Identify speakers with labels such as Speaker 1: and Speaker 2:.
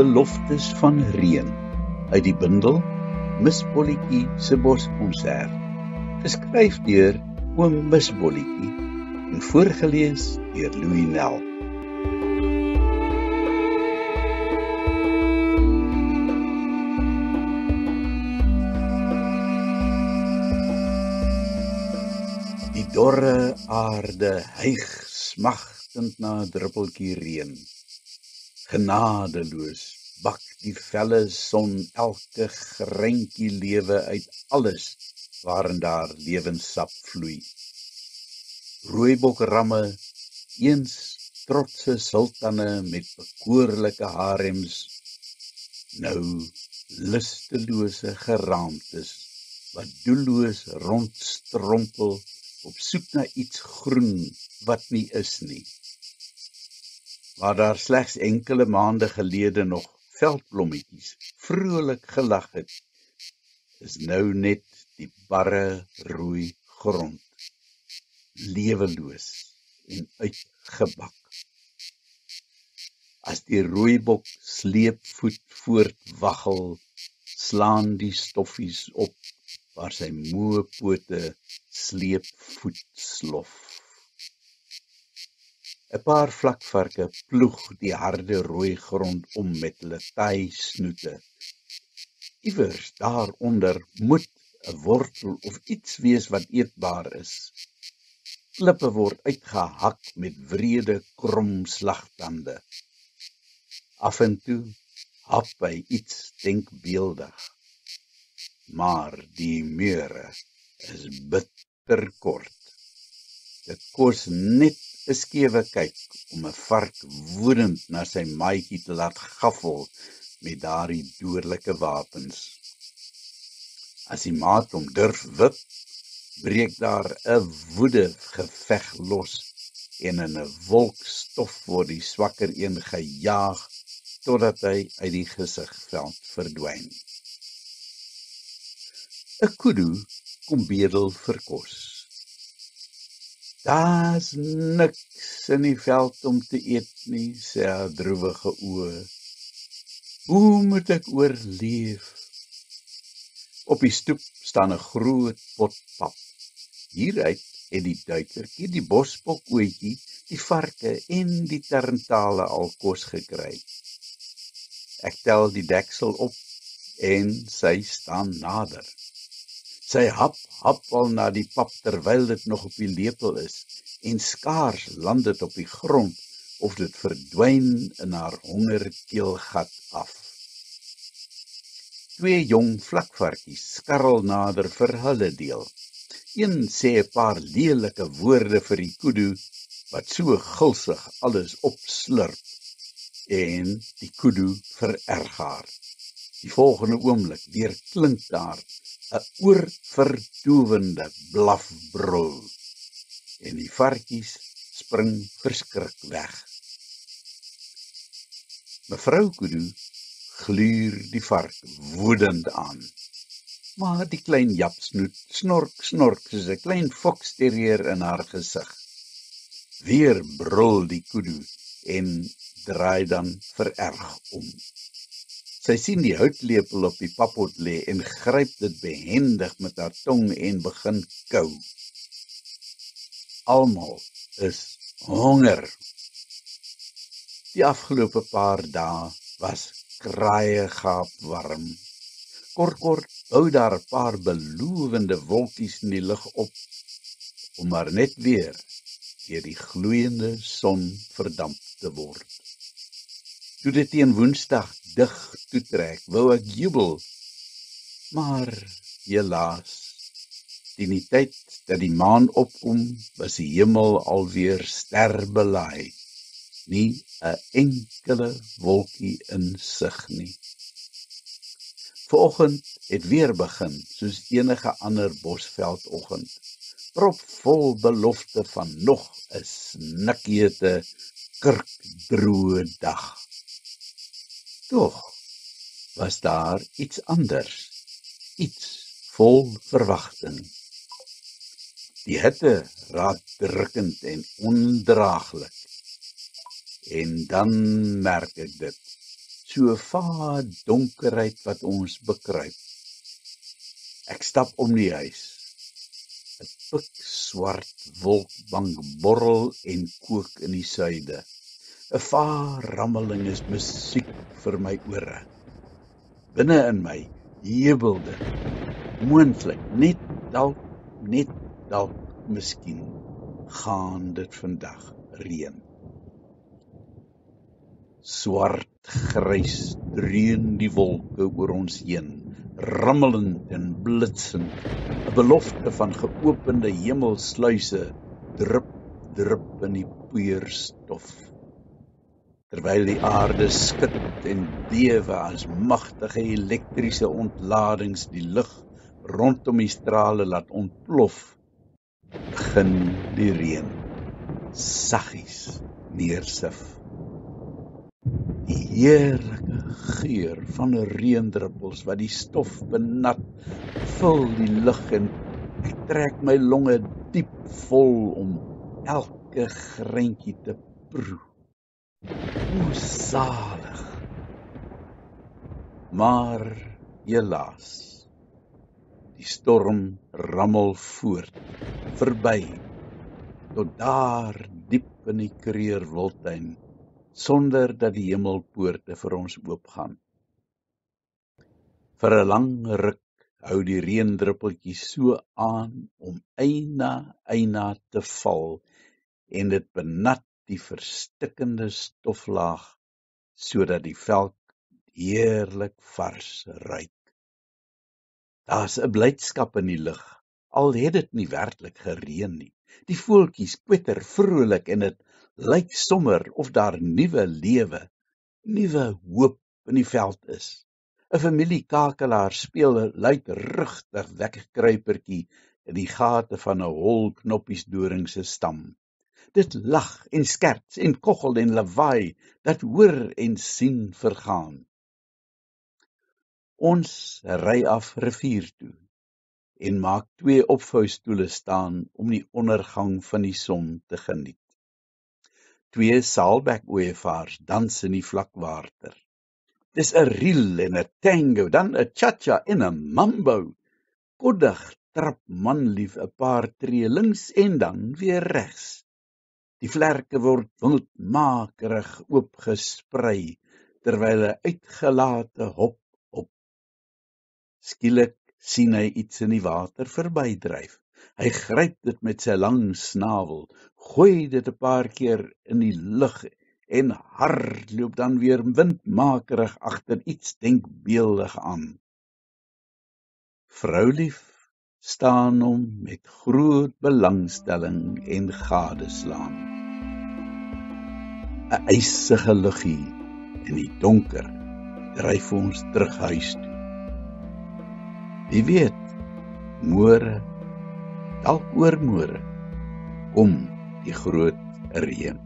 Speaker 1: Beloftes van reën uit die bundel Miss Bolletjie se Boskonsert, geskryf deur oom Miss Bolletjie en voorgelees deur Louis Nel. Die dorre aarde hyg smagtend na 'n druppeltjie reën. Genadeloos bak die felle son elke greintjie lewe uit alles waarin daar lewenssap vloei. Rooibokramme, eens trotse sultane met bekoorlike harems, nou lustelose geraamtes wat doelloos rondstrompel op soek na iets groen wat nie is nie. Waar daar slegs enkele maande gelede nog veldblommetjies vrolik gelag het, is nou net die barre rooi grond, leweloos en uitgebak. As die rooibok sleepvoet voortwaggel, slaan die stoffies op waar sy moe pote sleepvoet slof. 'n Paar vlakvarke ploeg die harde rooi grond om met hulle taai snoete. Iewers daaronder moet 'n wortel of iets wees wat eetbaar is. Klippe word uitgehak met wrede krom slagtande. Af en toe hap hy iets denkbeeldig. Maar die meure is bitter kort. Dit kos net 'n skewe kyk om 'n vark woedend na sy maatjie te laat gaffel met daardie dodelike wapens. As die maat hom durf wip, breek daar 'n woede geveg los en in 'n wolk stof word die swakker een gejaag totdat hy uit die gesigveld verdwyn. 'n Kudu kom bedel vir kos. Daar's niks in die veld om te eet nie, sê haar droewige oë. Hoe moet ek oorleef? Op die stoep staan 'n groot pot pap. Hieruit het die duikertjie, die bosbokooitjie, die varke en die terntale al kos gekry. Ek tel die deksel op en sy staan nader. Sy hap al na die pap terwyl dit nog op die lepel is en skaars land dit op die grond of dit verdwyn in haar hongerkeelgat af. 2 jong vlakvarkies skarrel nader vir hulle deel. Een sê 'n paar lelike woorde vir die kudu wat so gulsig alles opslurp en die kudu vererg haar. Die volgende oomblik weer klink daar 'n oorverdowende blafbrul en die varkies spring verskrik weg. Mevrou Kudu gluur die vark woedend aan, maar die klein japsnoet snork soos 'n klein foksterrier in haar gesig. Weer brul die kudu en draai dan vererg om. Sy sien die houtlepel op die pappot lê en gryp dit behendig met haar tong en begin kou. Almal is honger. Die afgelope paar dae was kraaiengaap warm. Kort bou daar 'n paar belovende wolkies in die lug op, om maar net weer deur die gloeiende son verdamp te word. Toe dit teen Woensdag dig toetrek, wou ek jubel, maar helaas, teen die tyd dat die maan opkom, was die hemel alweer sterbelaai, nie 'n enkele wolkie in sig nie. Vanoggend het weer begin, soos enige ander bosveldoggend, propvol belofte van nog 'n snikhete, kurkdroë dag. Tog was daar iets anders, iets vol verwagting. Die hitte raak drukkend en ondraaglik. En dan merk ek dit, so vaar donkerheid wat ons bekruip. Ek stap om die huis. 'n pikswart wolkbank borrel en kook in die suide. 'n vaar rammeling is musiek vir my ore. Binne in my jubel dit. Moontlik, net dalk, miskien gaan dit vandag reën. Swart grys dreun die wolke oor ons heen, rammelend en blitsend, 'n belofte van geopende hemelsluise, drup in die poeierstof. Terwyl die aarde skud en bewe as magtige elektriese ontladings die lug rondom die strale laat ontplof, begin die reën saggies neersif. Die heerlike geur van reendruppels wat die stof benat, vul die lug en ek trek my longe diep vol om elke greintjie te proe. Hoe zalig. Maar helaas, die storm rammel voort, verby, tot daar diep in die Kreurwoudtuin, sonder dat die hemelpoorte vir ons oopgaan. Vir 'n lang ruk hou die reendruppeltjies so aan om eina te val en dit benat die verstikkende stoflaag sodat die velk heerlik vars ruik. Daar's 'n blydskap in die lug, al het dit nie werklik gereën nie. Die voeltjies kwetter vrolik en dit lyk sommer of daar nuwe lewe, nuwe hoop in die veld is. 'n familie kakelaar speel luidrugtig wegkruipertjie in die gate van 'n hol knoppiesdoring se stam. Dit lag en skerts en koggel en lawaai dat hoor en sien vergaan. Ons ry af rivier toe en maak 2 opvoustoele staan om die ondergang van die son te geniet. 2 saalbek-ooievaars dans in die vlakwater. Dis 'n reel en 'n tango, dan 'n cha-cha en 'n mambo. Koddig trap manlief 'n paar tree links en dan weer regs. Die vlerke word wildmakerig oopgesprei, terwyl 'n uitgelate hop op. Skielik sien hy iets in die water verbydryf. Hy gryp dit met sy lang snavel, gooi dit 'n paar keer in die lug en hardloop dan weer windmakerig agter iets denkbeeldig aan. Vroulief staan hom met groot belangstelling en gadeslaan. 'n ysige luggie in die donker dryf ons terug huis toe. Wie weet, môre, dalk oormôre, kom die groot reën.